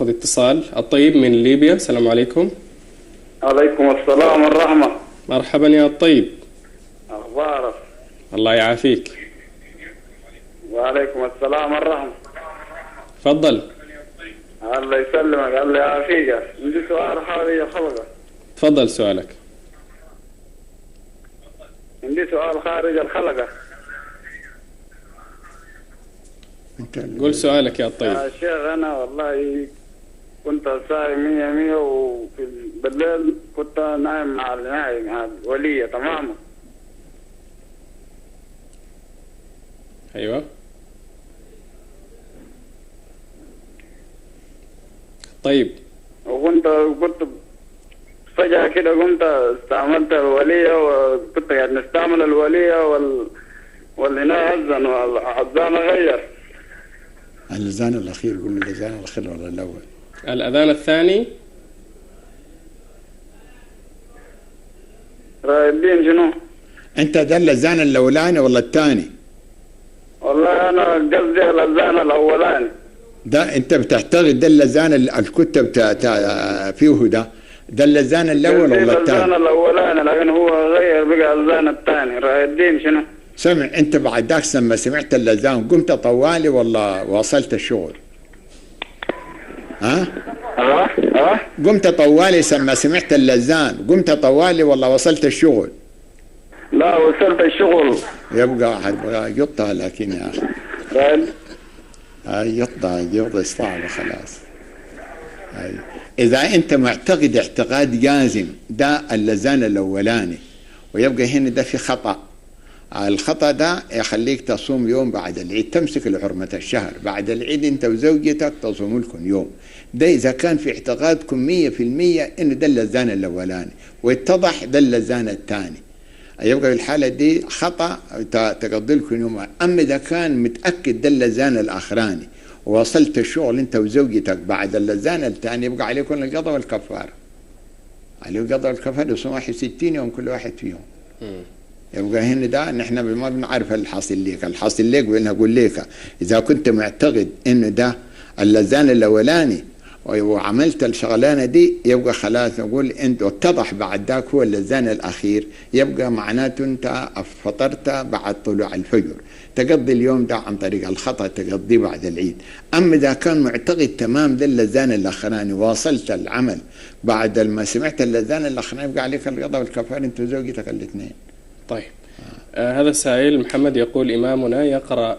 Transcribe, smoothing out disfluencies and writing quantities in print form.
ناخذ اتصال. الطيب من ليبيا، السلام عليكم. عليكم السلام والرحمة. مرحبا يا الطيب، أخبارك؟ الله يعافيك. وعليكم السلام والرحمة. تفضل. الله يسلمك، الله يعافيك. عندي سؤال خارج الخلقة. تفضل سؤالك. عندي سؤال خارج الخلقة. قول سؤالك يا الطيب. يا شيخ أنا والله كنت صايم 100 وفي بالليل كنت نايم مع الولية تمام. أيوة. طيب. وكنت فجأة كده قمت استعملت الولية، وكنت قاعد نستعمل الولية والإناء أذن والأذان غير. الأذان الأخير، قول الأذان الأخير ولا الأول؟ الأذان الثاني. رايدين شنو؟ أنت ده الأذان الأولاني ولا الثاني؟ والله أنا قصدي الأذان الأولاني. ده أنت بتعتقد ده الأذان الكتب فيه ده الأذان الأول ولا الثاني؟ الأذان الأولاني، لكن هو غير بقى الأذان الثاني. رايدين شنو؟ سمع، أنت بعد ذاك لما سمعت الأذان قمت طوالي ولا واصلت الشغل؟ ها؟ قمت طوالي لما سمعت الأذان، قمت طوالي ولا وصلت الشغل؟ لا وصلت الشغل. يبقى يقطع، لكن يا أخي يقطع صعب خلاص. إذا أنت معتقد اعتقاد جازم ده الأذان الأولاني، ويبقى هنا ده في خطأ. الخطأ ده يخليك تصوم يوم بعد العيد، تمسك لحرمة الشهر بعد العيد أنت وزوجتك تصوموا لكم يوم. ده إذا كان في اعتقادكم 100% إنه ده الأذان الأولاني ويتضح ده الأذان الثاني، يبقى في الحالة دي خطأ تقضي لكم يوم. أما إذا كان متأكد ده الأذان الأخراني ووصلت الشغل أنت وزوجتك بعد الأذان الثاني، يبقى عليكم القضاء والكفارة. عليه القضاء والكفارة، يصوم 61 يوم كل واحد فيهم. يبقى هنا ده نحن ما بنعرف الحاصل ليك. الحاصل ليك بأنه أقول لك إذا كنت معتقد إنه ده الأذان الأولاني وعملت الشغلانة دي، يبقى خلاص نقول أنت اتضح بعد ذاك هو الأذان الأخير، يبقى معناته أنت فطرت بعد طلوع الفجر، تقضي اليوم ده عن طريق الخطأ تقضيه بعد العيد. أما إذا كان معتقد تمام ده الأذان الأخراني واصلت العمل بعد ما سمعت الأذان الأخراني، يبقى عليك القضاء والكفارة أنت وزوجتك الاثنين. طيب. هذا السائل محمد يقول: إمامنا يقرأ